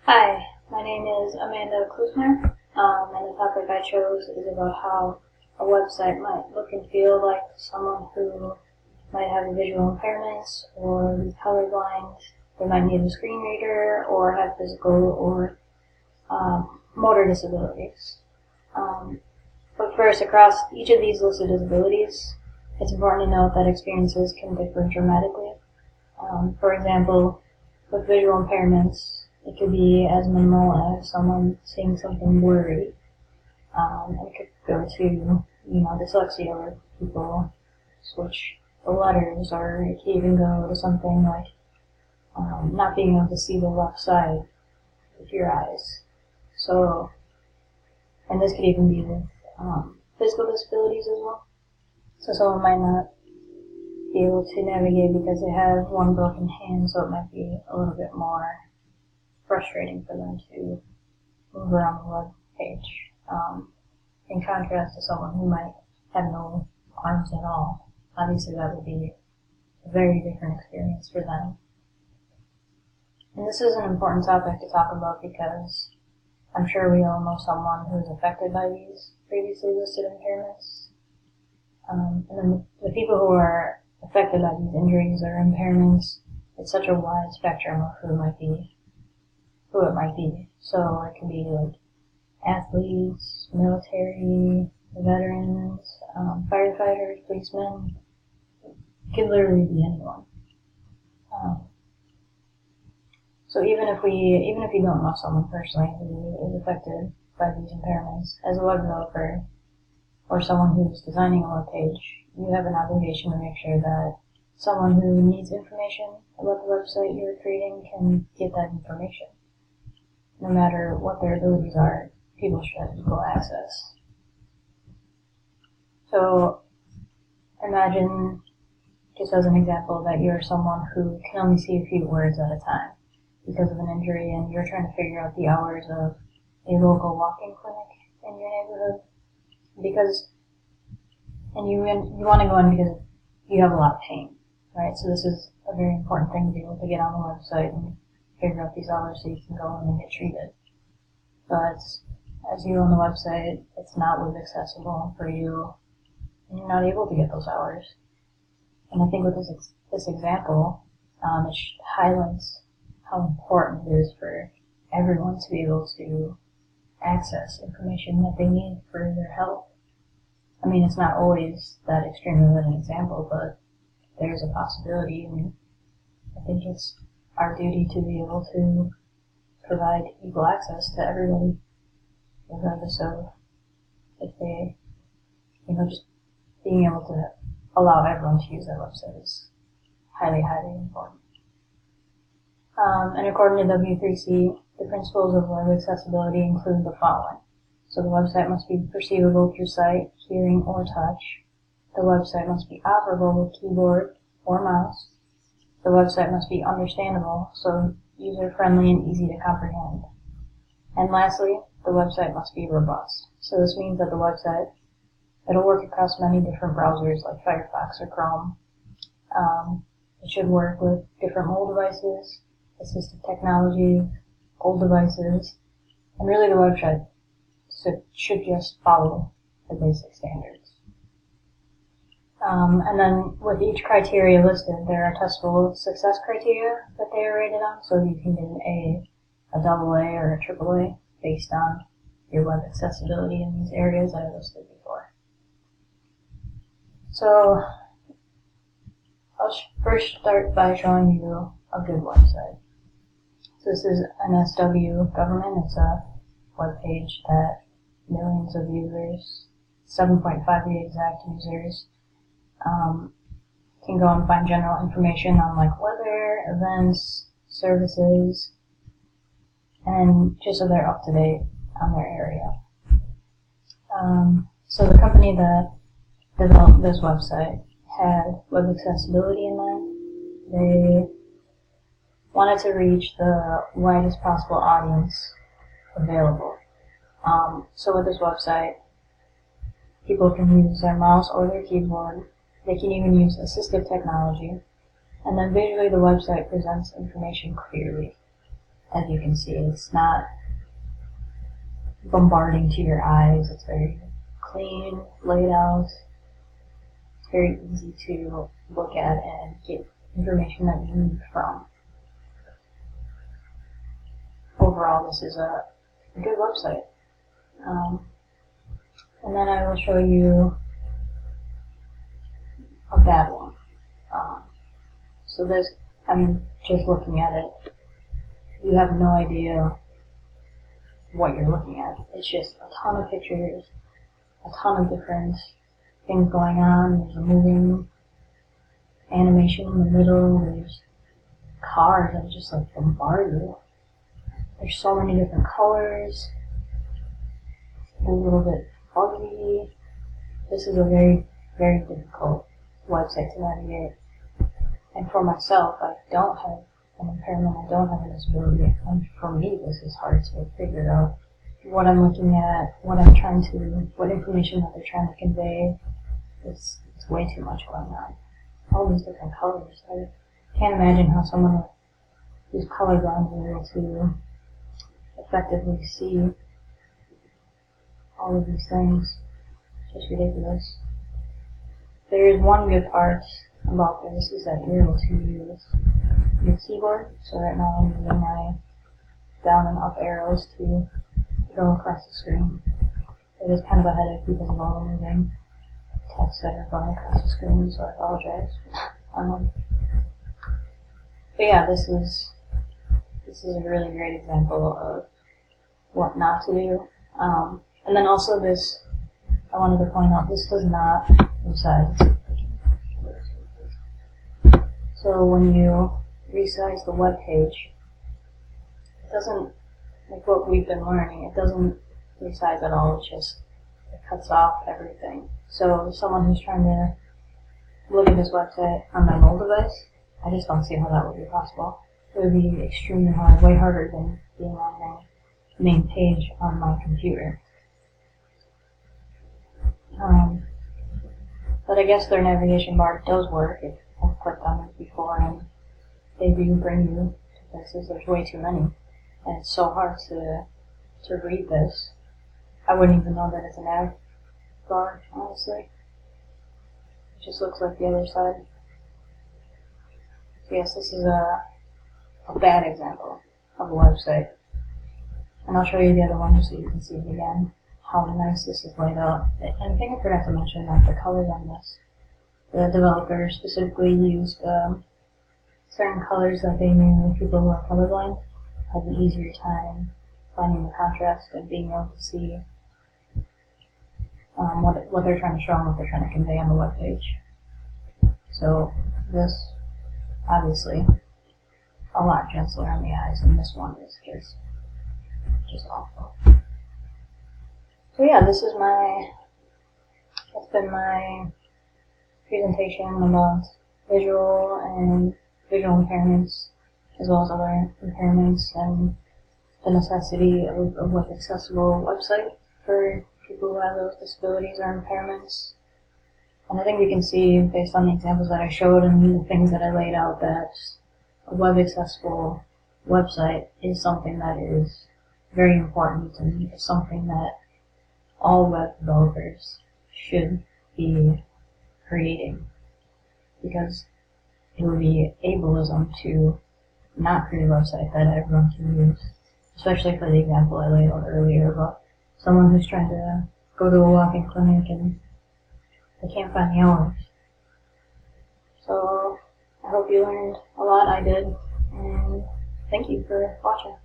Hi, my name is Amanda Klusmeyer, and the topic I chose is about how a website might look and feel like someone who might have visual impairments or be colorblind. They might need a screen reader or have physical or motor disabilities. But first, across each of these listed disabilities, it's important to note that experiences can differ dramatically. For example, with visual impairments, it could be as minimal as someone seeing something blurry. It could go to, dyslexia where people switch the letters, or it could even go to something like not being able to see the left side with your eyes. So, and this could even be with physical disabilities as well. So someone might not be able to navigate because they have one broken hand, so it might be a little bit more frustrating for them to move around the web page. In contrast to someone who might have no arms at all, obviously that would be a very different experience for them. And this is an important topic to talk about because I'm sure we all know someone who is affected by these previously listed impairments. And then the people who are affected by these injuries or impairments, it's such a wide spectrum of who it might be. So it could be like athletes, military, veterans, firefighters, policemen. It could literally be anyone. So even if you don't know someone personally who is affected by these impairments, as a web developer or someone who's designing a web page, you have an obligation to make sure that someone who needs information about the website you're creating can get that information. No matter what their abilities are, people should have equal access. So imagine, just as an example, that you're someone who can only see a few words at a time because of an injury, and you're trying to figure out the hours of a local walk-in clinic in your neighborhood. And you want to go in because you have a lot of pain, right? So this is a very important thing to be able to get on the website and figure out these hours so you can go in and get treated. But as you on the website, it's not web accessible for you, and you're not able to get those hours. And I think with this example, it highlights how important it is for everyone to be able to access information that they need for their health. I mean, it's not always that extremely living example, but there's a possibility, and I think it's our duty to be able to provide equal access to everybody, regardless of if they, just being able to allow everyone to use their website is highly, highly important. And according to W3C, the principles of web accessibility include the following. So the website must be perceivable through sight, hearing, or touch. The website must be operable with keyboard or mouse. The website must be understandable, so user-friendly and easy to comprehend. And lastly, the website must be robust. So this means that the website, it'll work across many different browsers like Firefox or Chrome. It should work with different mobile devices, assistive technology, old devices, and really the website should just follow the basic standards. And then with each criteria listed, there are testable success criteria that they are rated on, so you can get an A, a double A, or a triple A based on your web accessibility in these areas I listed before. So I'll first start by showing you a good website. So this is NSW Government. It's a web page that millions of users, 7.5 to be exact users, can go and find general information on like weather, events, services, and just so they're up to date on their area. So the company that developed this website had web accessibility in mind. They wanted to reach the widest possible audience available. So with this website, people can use their mouse or their keyboard. They can even use assistive technology. And then visually, the website presents information clearly. as you can see, it's not bombarding to your eyes. It's very clean, laid out. It's very easy to look at and get information that you need from. Overall, this is a good website. And then I will show you a bad one. So this, just looking at it, you have no idea what you're looking at. It's just a ton of pictures, a ton of different things going on. There's a moving animation in the middle. There's cars that just like bombard you. There's so many different colors. It's a little bit fuzzy. This is a very, very difficult website to navigate. And for myself, I don't have an impairment, I don't have a disability, and for me this is hard to figure out what I'm looking at, what information that they're trying to convey. It's way too much going on. All these different colors. I can't imagine how someone who's colorblind is able to effectively see all of these things. It's just ridiculous. There is one good part about this is that you're able to use your keyboard. So right now I'm using my down and up arrows to go across the screen. It is kind of a headache because of all the moving text that are going across the screen, so I apologize. But yeah, this is a really great example of what not to do. And then also this, I wanted to point out, this does not resize. So when you resize the web page, it doesn't, like what we've been learning, it doesn't resize at all. It cuts off everything. So someone who's trying to look at this website on my mobile device, I just don't see how that would be possible. It would be extremely hard, way harder than being on the main page on my computer. But I guess their navigation bar does work. If I've clicked on it before and they do bring you to places. There's way too many. And it's so hard to read this. I wouldn't even know that it's a nav bar, honestly. It just looks like the other side. So yes, this is a bad example of a website. And I'll show you the other one just so you can see it again, how nice this is laid out. And I think I forgot to mention that the colors on this, the developers specifically used certain colors that they knew people who are colorblind had an easier time finding the contrast and being able to see what they're trying to show and what they're trying to convey on the web page. So this, obviously, a lot gentler on the eyes, and this one is just awful. So yeah, that's been my presentation about visual impairments, as well as other impairments, and the necessity of an accessible website for people who have those disabilities or impairments. And I think we can see, based on the examples that I showed and the things that I laid out, that a web accessible website is something that is very important and is something that all web developers should be creating, because it would be ableism to not create a website that everyone can use, especially for the example I laid out earlier about someone who's trying to go to a walk-in clinic and they can't find the hours. So I hope you learned a lot. I did, and thank you for watching.